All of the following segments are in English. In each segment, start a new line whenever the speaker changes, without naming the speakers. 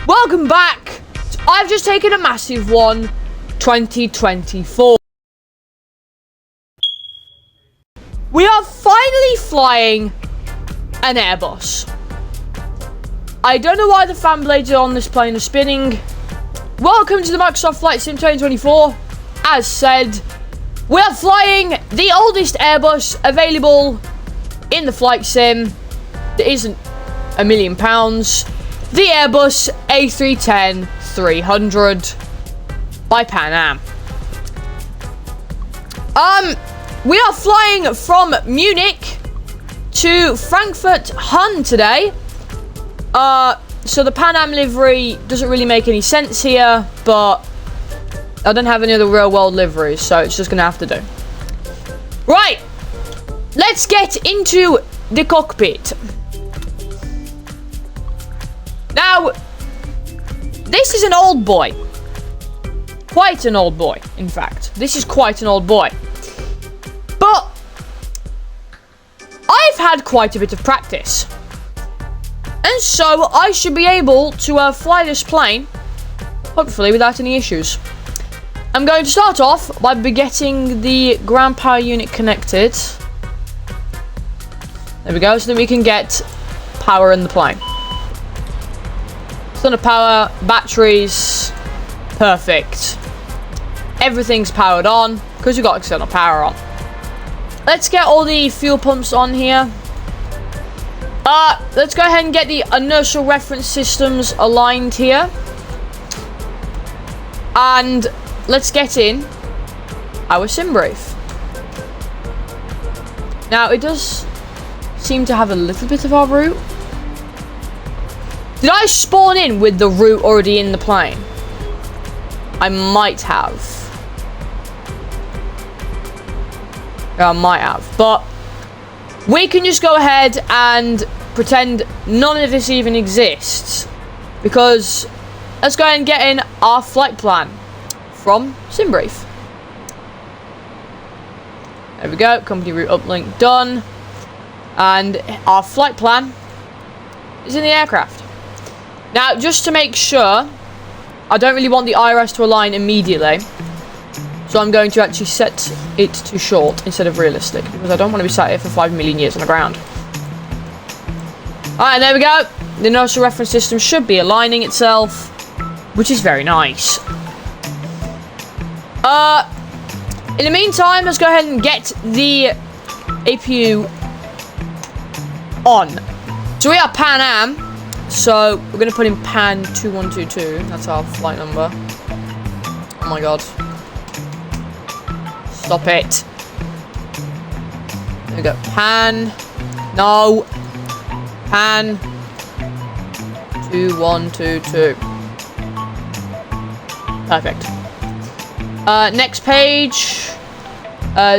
Welcome back. I've just taken a massive one, 2024. We are finally flying an Airbus. I don't know why the fan blades on this plane are spinning. Welcome to the Microsoft Flight Sim 2024. As said, we are flying the oldest Airbus available in the flight sim that isn't £1 million. The Airbus A310-300 by Pan Am. We are flying from Munich to Frankfurt Hahn today. So the Pan Am livery doesn't really make any sense here, but I don't have any other real world liveries, so it's just gonna have to do. Right, let's get into the cockpit. Now, this is an old boy. Quite an old boy, in fact. This is quite an old boy. But I've had quite a bit of practice. And so I should be able to fly this plane, hopefully without any issues. I'm going to start off by getting the ground power unit connected. There we go, so that we can get power in the plane. Ton of power, batteries, perfect. Everything's powered on because we've got external power on. Let's get all the fuel pumps on here. Let's go ahead and get the inertial reference systems aligned here. And let's get in our sim brief. Now, it does seem to have a little bit of our route. Did I spawn in with the route already in the plane? I might have. Yeah, I might have. But we can just go ahead and pretend none of this even exists. Because let's go ahead and get in our flight plan from SimBrief. There we go. Company route uplink done. And our flight plan is in the aircraft. Now, just to make sure, I don't really want the IRS to align immediately. So I'm going to actually set it to short instead of realistic, because I don't want to be sat here for 5 million years on the ground. Alright, there we go. The inertial reference system should be aligning itself, which is very nice. In the meantime, let's go ahead and get the APU on. So we are Pan Am. So we're going to put in Pan 2122. That's our flight number. Oh my god. Stop it. There we go. Pan. No. Pan 2122. Perfect. Next page.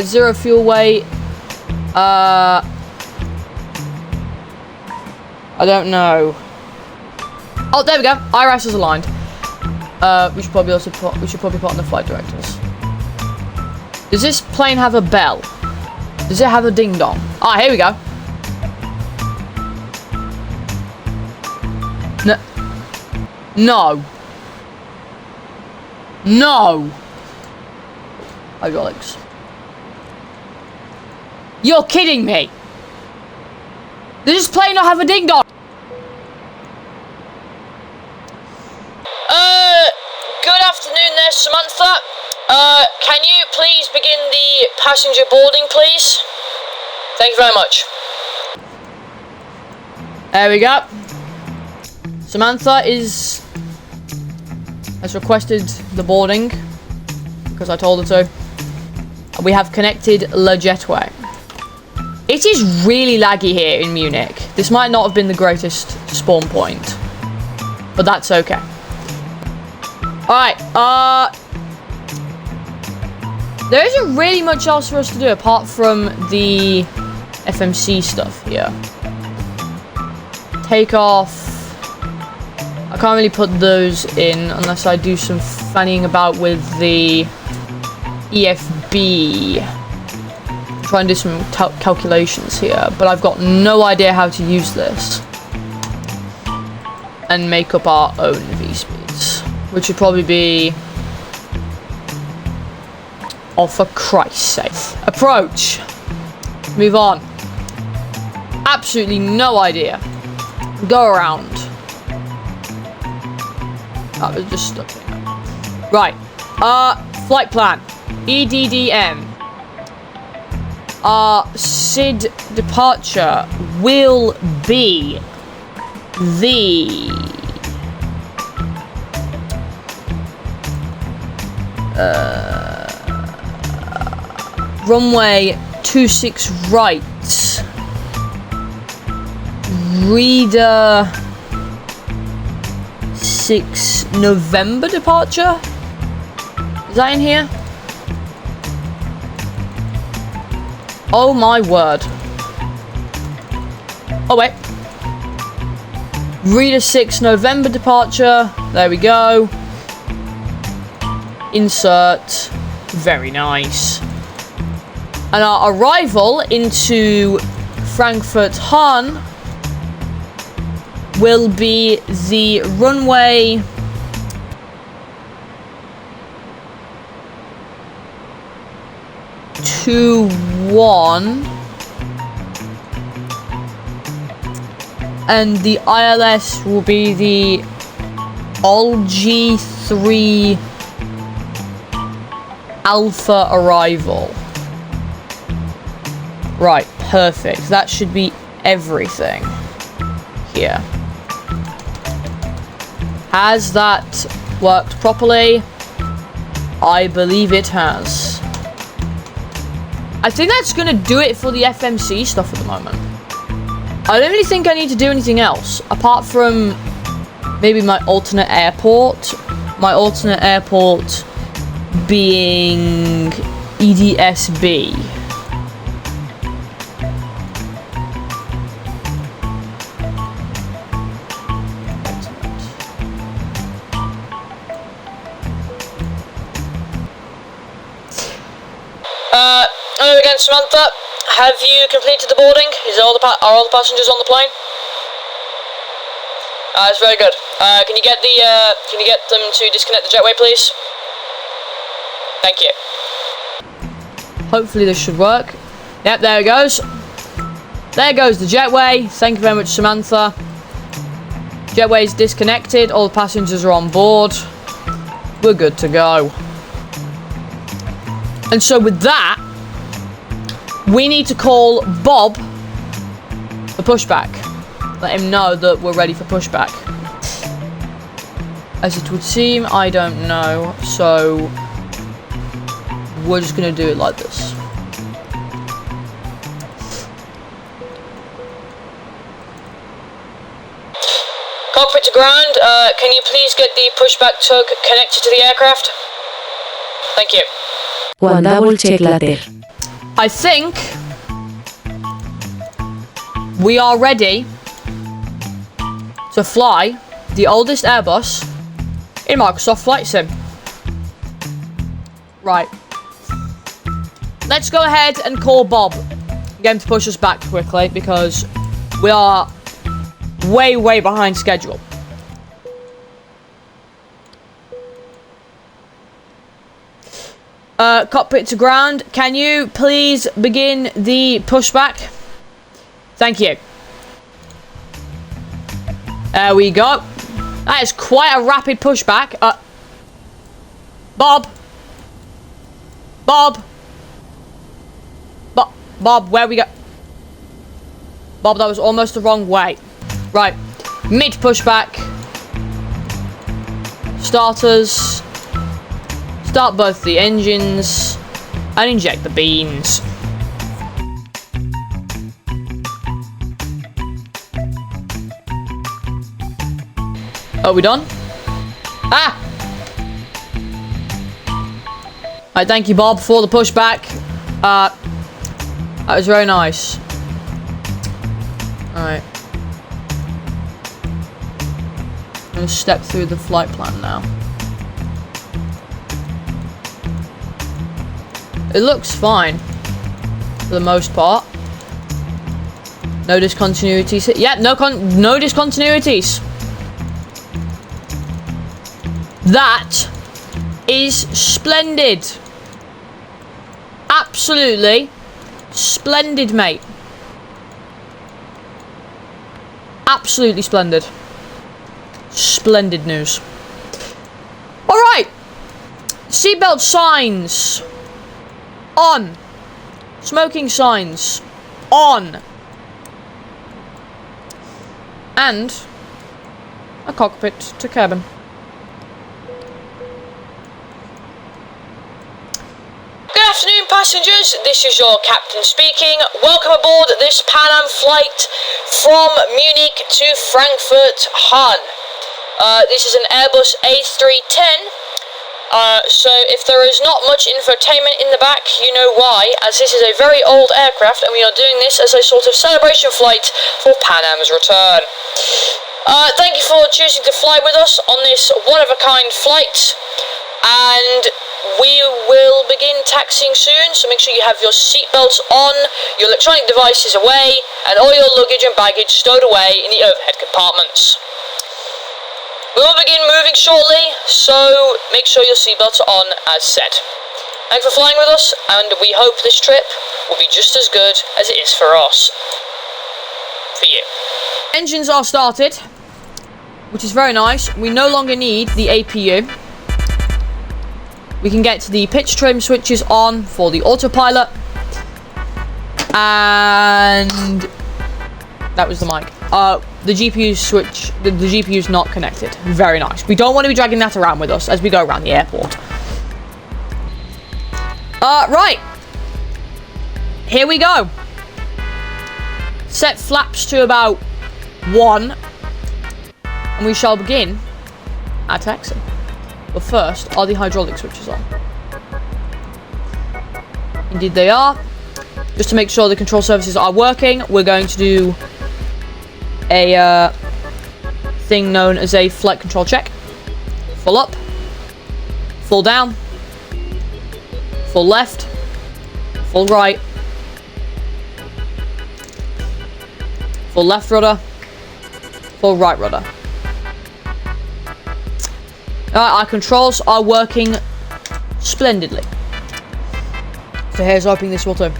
Zero fuel weight. I don't know. Oh, there we go. IRAS is aligned. We should probably put on the flight directors. Does this plane have a bell? Does it have a ding dong? Ah, here we go. No. No. Hydraulics. You're kidding me. Does this plane not have a ding dong?
Good afternoon there, Samantha. Can you please begin the passenger boarding, please? Thank you very much.
There we go. Samantha has requested the boarding because I told her to. We have connected the jetway. It is really laggy here in Munich. This might not have been the greatest spawn point, but that's okay. Alright, there isn't really much else for us to do apart from the FMC stuff here. Take off. I can't really put those in unless I do some fannying about with the EFB. Try and do some calculations here, but I've got no idea how to use this and make up our own which would probably be... Oh, for Christ's sake. Approach. Move on. Absolutely no idea. Go around. That was just stuck here. Right. Flight plan. EDDM. SID departure will be the runway 26 right. Reader 6 November departure. Is that in here? Oh my word. Oh wait. Reader 6 November departure. There we go. Insert. Very nice. And our arrival into Frankfurt Hahn will be the runway 21, and the ILS will be the ALG3 Alpha arrival. Right, perfect. That should be everything here. Has that worked properly? I believe it has. I think that's going to do it for the FMC stuff at the moment. I don't really think I need to do anything else, apart from maybe my alternate airport. My alternate airport being EDSB.
Hello again, Samantha. Have you completed the boarding? Are all the passengers on the plane? That's very good. Can you get them to disconnect the jetway, please? Thank you.
Hopefully this should work. Yep, there it goes. There goes the jetway. Thank you very much, Samantha. Jetway is disconnected. All the passengers are on board. We're good to go. And so with that, we need to call Bob for pushback. Let him know that we're ready for pushback. As it would seem, I don't know. So we're just going to do it like this.
Cockpit to ground. Can you please get the pushback tug connected to the aircraft? Thank you.
One double check later.
I think we are ready to fly the oldest Airbus in Microsoft Flight Sim. Right. Let's go ahead and call Bob. Get him to push us back quickly because we are way behind schedule. Cockpit to ground. Can you please begin the pushback? Thank you. There we go. That is quite a rapid pushback. Bob, where we go? Bob, that was almost the wrong way. Right. Mid pushback. Starters. Start both the engines and inject the beans. Are we done? Ah! Alright, thank you, Bob, for the pushback. That was very nice. Alright. I'm going to step through the flight plan now. It looks fine, for the most part. No discontinuities. Yeah, no discontinuities. That is splendid. Absolutely splendid, mate. Absolutely splendid. Splendid news. Alright. Seatbelt signs. On. Smoking signs. On. And a cockpit to cabin.
Good afternoon, passengers. This is your captain speaking. Welcome aboard this Pan Am flight from Munich to Frankfurt Hahn. This is an Airbus A310. So if there is not much infotainment in the back, you know why, as this is a very old aircraft and we are doing this as a sort of celebration flight for Pan Am's return. Thank you for choosing to fly with us on this one-of-a-kind flight, and we will begin taxiing soon, so make sure you have your seatbelts on, your electronic devices away, and all your luggage and baggage stowed away in the overhead compartments. We will begin moving shortly, so make sure your seatbelts are on as said. Thanks for flying with us, and we hope this trip will be just as good as it is for us. For you.
Engines are started, which is very nice. We no longer need the APU. We can get the pitch trim switches on for the autopilot. And that was the mic. The GPU switch, the GPU is not connected. Very nice. We don't want to be dragging that around with us as we go around the airport. Right. Here we go. Set flaps to about 1. And we shall begin our taxi. But first, are the hydraulic switches on? Indeed they are. Just to make sure the control surfaces are working, we're going to do a thing known as a flight control check. Full up, full down, full left, full right, full left rudder, full right rudder. Our controls are working splendidly. So here's hoping this will too.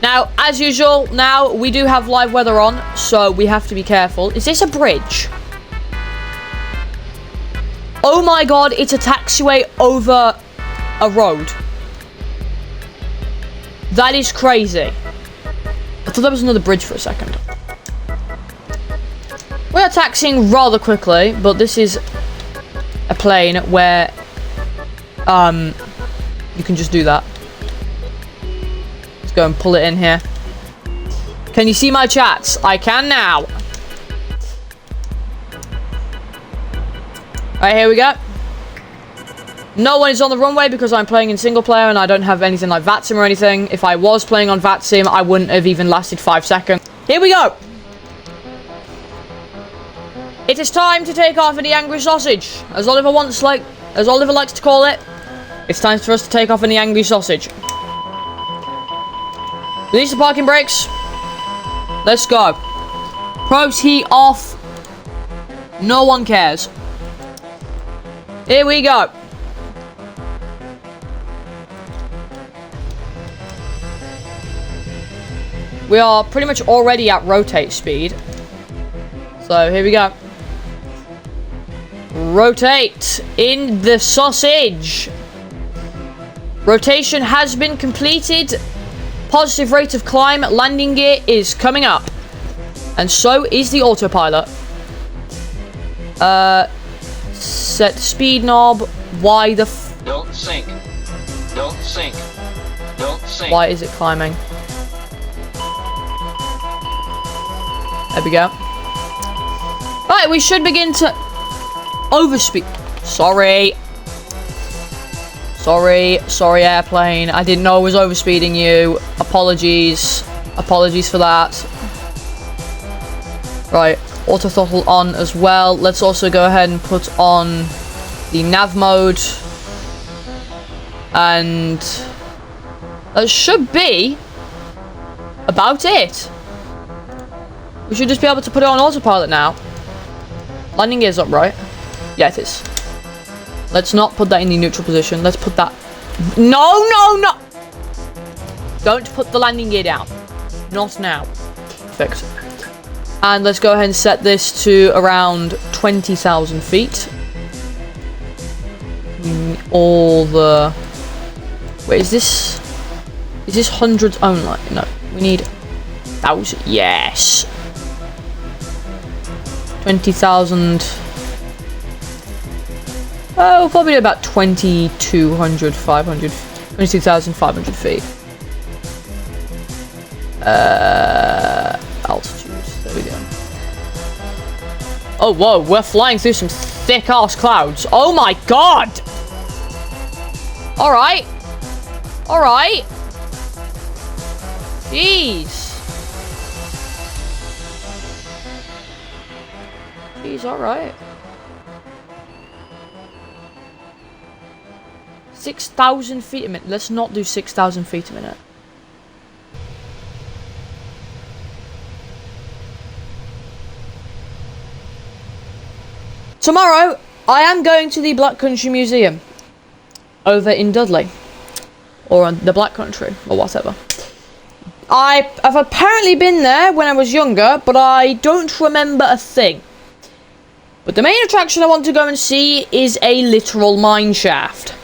Now, as usual, now we do have live weather on, so we have to be careful. Is this a bridge? Oh my god, it's a taxiway over a road. That is crazy. I thought there was another bridge for a second. We are taxiing rather quickly, but this is a plane where you can just do that. Let's go and pull it in here. Can you see my chats? I can now. Alright, here we go. No one is on the runway because I'm playing in single player and I don't have anything like VATSIM or anything. If I was playing on VATSIM, I wouldn't have even lasted 5 seconds. Here we go. It is time to take off in the angry sausage. As Oliver likes to call it, it's time for us to take off in the angry sausage. Release the parking brakes. Let's go. Probes heat off. No one cares. Here we go. We are pretty much already at rotate speed. So here we go. Rotate in the sausage. Rotation has been completed. Positive rate of climb. Landing gear is coming up. And so is the autopilot. Set speed knob. Why the
Don't sink. Don't sink. Don't sink.
Why is it climbing? There we go. Right, we should begin to overspeed. Sorry, airplane. I didn't know I was overspeeding you. Apologies for that. Right, auto throttle on as well. Let's also go ahead and put on the nav mode. And that should be about it. We should just be able to put it on autopilot now. Landing gear's up, right? Yeah, it is. Let's not put that in the neutral position. Let's put that... No, no, no! Don't put the landing gear down. Not now. Perfect. And let's go ahead and set this to around 20,000 feet. All the... Wait, is this hundreds only? No, we need 1,000. Yes. 20,000. Oh, probably about 2,200, 500, 22,500 feet. Altitude. There we go. Oh, whoa, we're flying through some thick-ass clouds. Oh my god! Alright. Alright. Jeez. Jeez, alright. 6,000 feet a minute. Let's not do 6,000 feet a minute. Tomorrow, I am going to the Black Country Museum over in Dudley, or on the Black Country, or whatever. I've apparently been there when I was younger, but I don't remember a thing. But the main attraction I want to go and see is a literal mine shaft.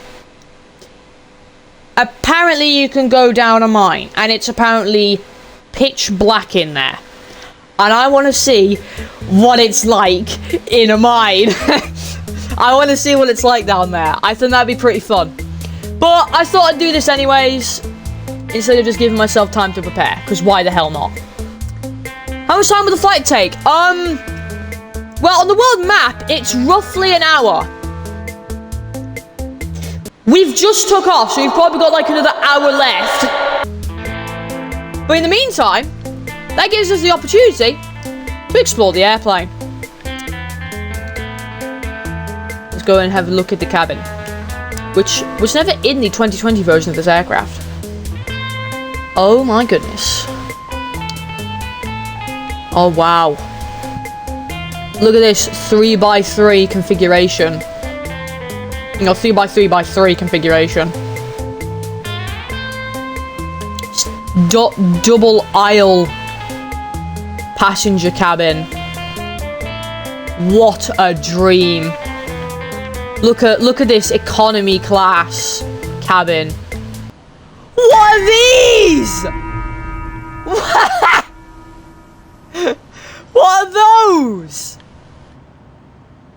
Apparently you can go down a mine, and it's apparently pitch black in there. And I want to see what it's like in a mine. I want to see what it's like down there. I think that'd be pretty fun. But I thought I'd do this anyways, instead of just giving myself time to prepare, because why the hell not? How much time will the flight take? Well, on the world map, it's roughly an hour. We've just took off, so we've probably got like another hour left. But in the meantime, that gives us the opportunity to explore the airplane. Let's go and have a look at the cabin, which was never in the 2020 version of this aircraft. Oh my goodness. Oh wow. Look at this 3x3 configuration. You know, 3x3x3 configuration. Double aisle passenger cabin. What a dream. Look at this economy class cabin. What are these? What are those?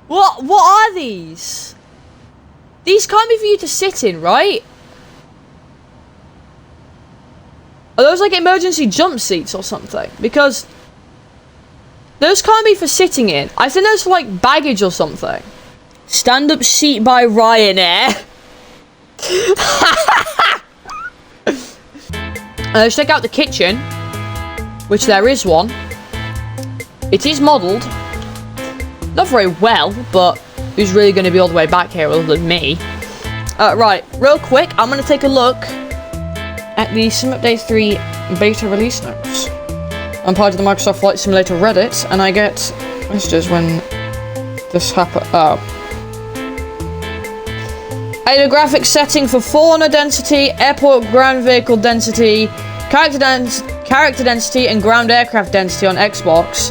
What are these? These can't be for you to sit in, right? Are those like emergency jump seats or something? Because those can't be for sitting in. I think those for like baggage or something. Stand-up seat by Ryanair. Let's check out the kitchen, which there is one. It is modelled. Not very well, but who's really going to be all the way back here other than me? Right, real quick, I'm going to take a look at the Sim Update 3 beta release notes. I'm part of the Microsoft Flight Simulator Reddit, and I get messages when this happens. Oh. Aerographic setting for fauna density, airport ground vehicle density, character density, and ground aircraft density on Xbox.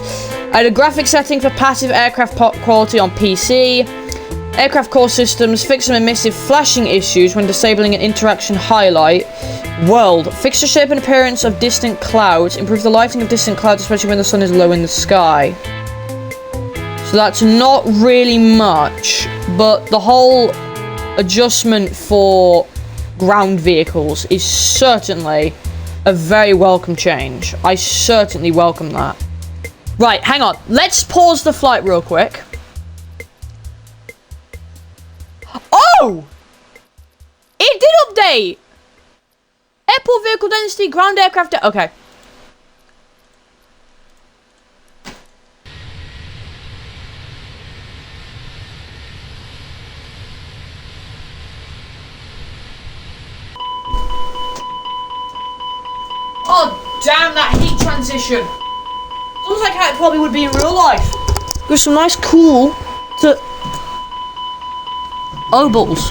Aerographic setting for passive aircraft quality on PC. Aircraft core systems, fix some emissive flashing issues when disabling an interaction highlight. World, fix the shape and appearance of distant clouds, improve the lighting of distant clouds, especially when the sun is low in the sky. So that's not really much, but the whole adjustment for ground vehicles is certainly a very welcome change. I certainly welcome that. Right, hang on. Let's pause the flight real quick. Oh! It did update! Airport vehicle density, ground aircraft... Okay. Oh, damn that heat transition. Looks like how it probably would be in real life. Got some nice cool to Obals.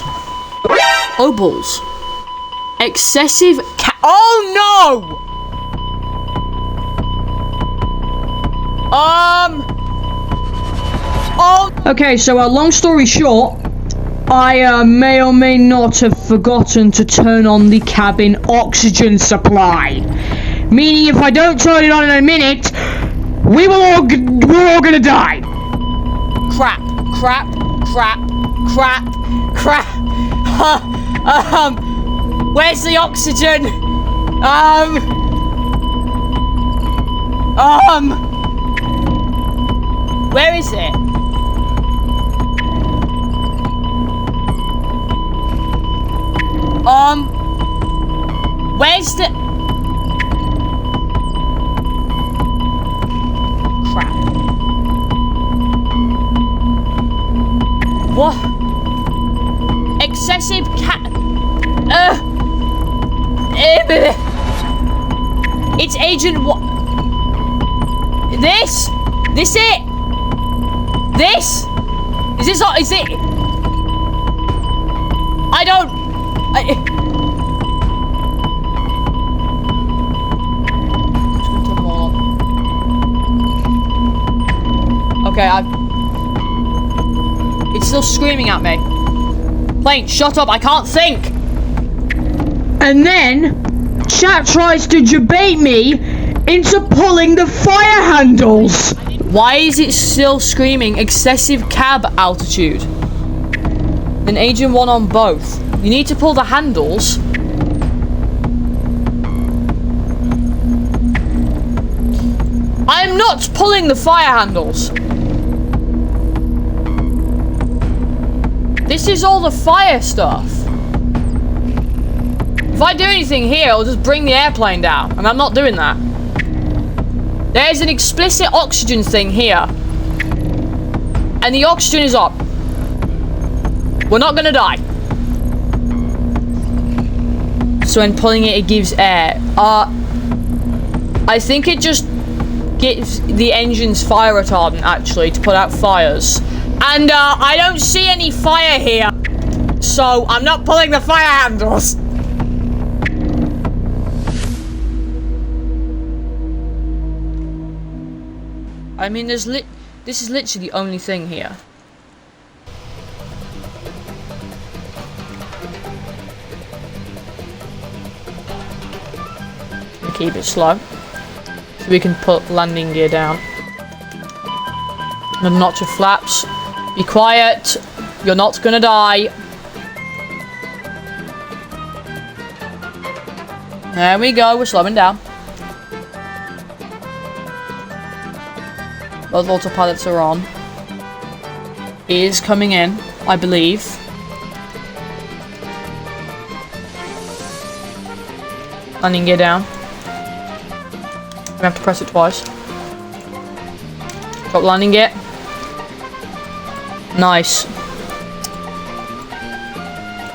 Obals. Excessive oh no! Okay, so long story short, I may or may not have forgotten to turn on the cabin oxygen supply. Meaning if I don't turn it on in a minute, we're all gonna die. Crap. Where's the oxygen? Where is it? Where's the... Crap. What? Excessive it's Agent what? This it? This? Is this all? Is it? I don't... Okay, it's still screaming at me. Plane, shut up, I can't think! And then, chat tries to debate me into pulling the fire handles! Why is it still screaming excessive cab altitude? Then Agent 1 on both. You need to pull the handles. I'm not pulling the fire handles. This is all the fire stuff. If I do anything here, I'll just bring the airplane down. And I'm not doing that. There's an explicit oxygen thing here. And the oxygen is up. We're not gonna die. So when pulling it, it gives air. I think it just gives the engine's fire retardant, actually, to put out fires. And, I don't see any fire here. So, I'm not pulling the fire handles. I mean, this is literally the only thing here. Keep it slow. So we can put landing gear down. And a notch of flaps. Be quiet. You're not gonna die. There we go. We're slowing down. Both autopilots are on. He is coming in, I believe. Landing gear down. We have to press it twice. Drop landing gear. Nice.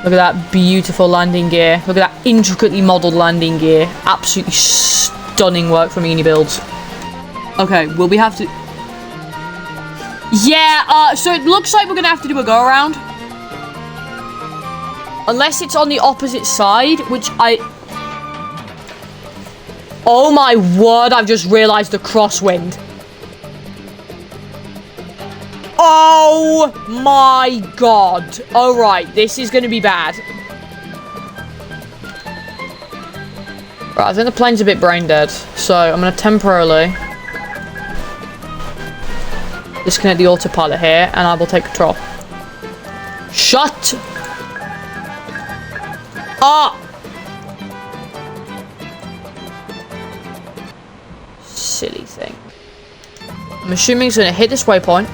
Look at that beautiful landing gear. Look at that intricately modelled landing gear. Absolutely stunning work from Inibuilds. Okay, will we have to... Yeah, so it looks like we're gonna have to do a go-around. Unless it's on the opposite side, which I... Oh my word, I've just realised the crosswind. Oh my god. Alright, this is going to be bad. Right, I think the plane's a bit brain dead. So, I'm going to temporarily disconnect the autopilot here, and I will take control. Shut up! Silly thing. I'm assuming it's going to hit this waypoint,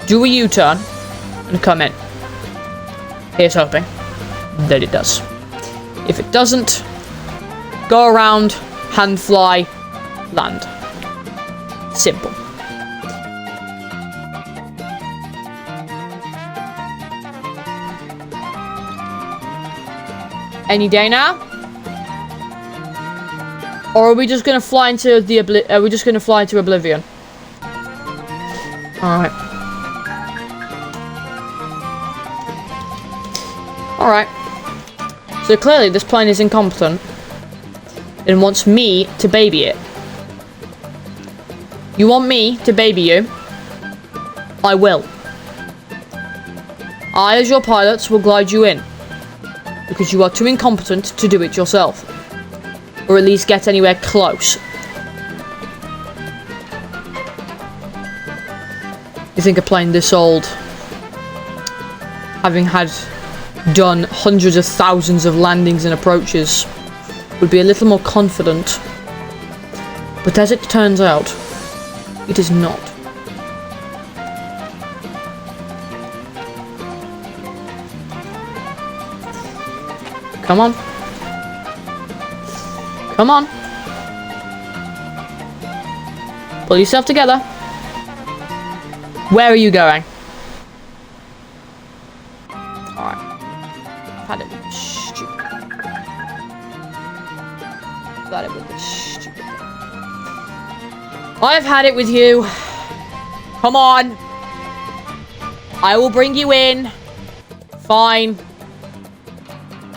do a U-turn, and come in. Here's hoping that it does. If it doesn't, go around, hand fly, land. Simple. Any day now? Or are we just gonna fly into the oblivion? Alright. Alright. So clearly this plane is incompetent and wants me to baby it. You want me to baby you? I will. I, as your pilots, will glide you in. Because you are too incompetent to do it yourself. Or at least get anywhere close. You think a plane this old, having done hundreds of thousands of landings and approaches, would be a little more confident. But as it turns out, it is not. Come on. Come on. Pull yourself together. Where are you going? Alright. I've had it with this stupid. I've had it with this stupid. I've had it with you. Come on. I will bring you in. Fine.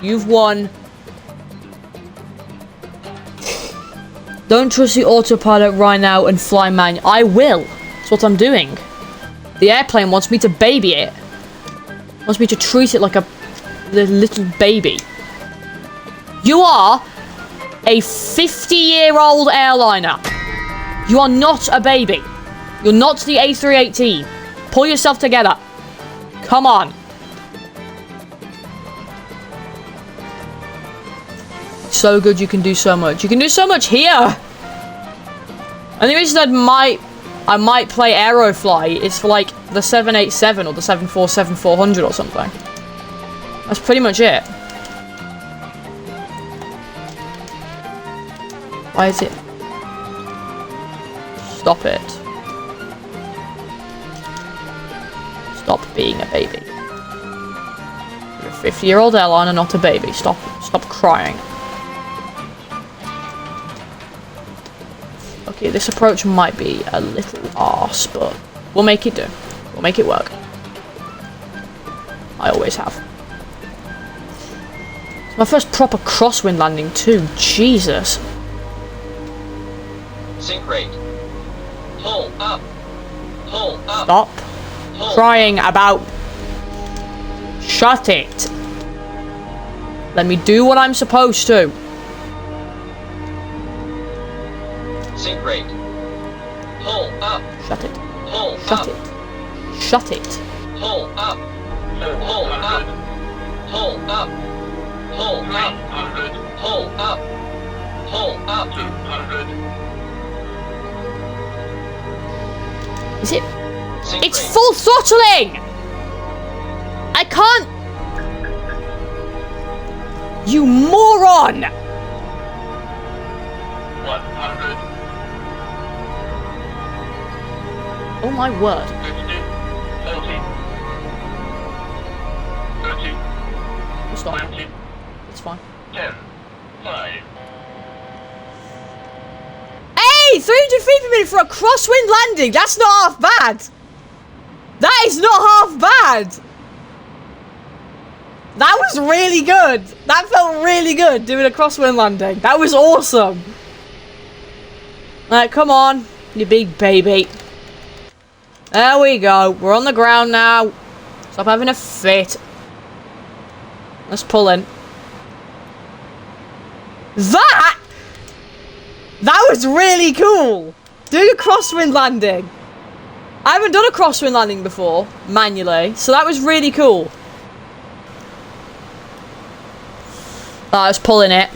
You've won. Don't trust the autopilot right now and fly manual. I will. That's what I'm doing. The airplane wants me to baby it. Wants me to treat it like a little baby. You are a 50-year-old airliner. You are not a baby. You're not the A318. Pull yourself together. Come on. So good, you can do so much. You can do so much here. And the reason I might play Aerofly is for like the 787 or the 747-400 or something. That's pretty much it. Why is it? Stop it. Stop being a baby. You're a 50-year-old airliner, not a baby. Stop crying. Okay, this approach might be a little arse, but we'll make it do. We'll make it work. I always have. It's my first proper crosswind landing too. Jesus.
Sink rate. Pull up. Pull up.
Stop
Pull.
crying about. Shut it. Let me do what I'm supposed to.
Sink rate. Pull up.
Shut it.
Pull
Shut
up.
it. Shut it.
Pull up. Pull up. Pull up. Pull up. Pull up. Pull up. 200.
Is it?
Sink
It's
rate.
full throttling! I can't... You moron!
100.
Oh my word.
50. 40. 30.
It's fine.
20.
It's fine.
10. 5.
Hey! 300 feet per minute for a crosswind landing! That's not half bad! That is not half bad! That was really good! That felt really good, doing a crosswind landing. That was awesome! Alright, come on, you big baby. There we go. We're on the ground now. Stop having a fit. Let's pull in. That was really cool. Doing a crosswind landing. I haven't done a crosswind landing before, manually, so that was really cool. I was pulling it.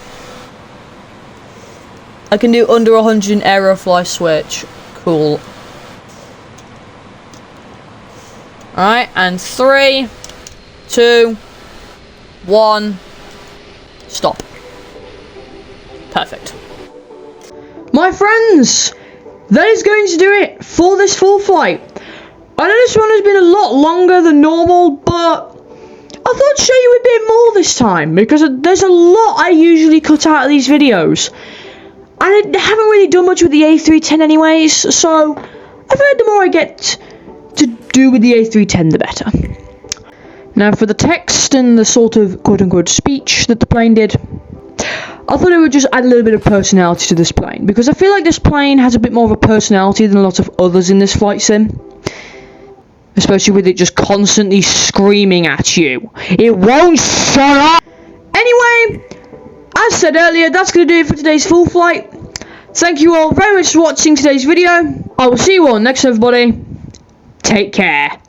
I can do under 100 in Aerofly switch. Cool. Alright, and 3, 2, 1, stop. Perfect. My friends, that is going to do it for this full flight. I know this one has been a lot longer than normal, but I thought I'd show you a bit more this time, because there's a lot I usually cut out of these videos. And I haven't really done much with the A310 anyways, so I figured the more I get do with the A310 the better. Now for the text and the sort of quote-unquote speech that the plane did, I thought it would just add a little bit of personality to this plane, because I feel like this plane has a bit more of a personality than a lot of others in this flight sim. Especially with it just constantly screaming at you. It won't shut up! Anyway, as said earlier, that's going to do it for today's full flight. Thank you all very much for watching today's video. I will see you all next time, everybody. Take care.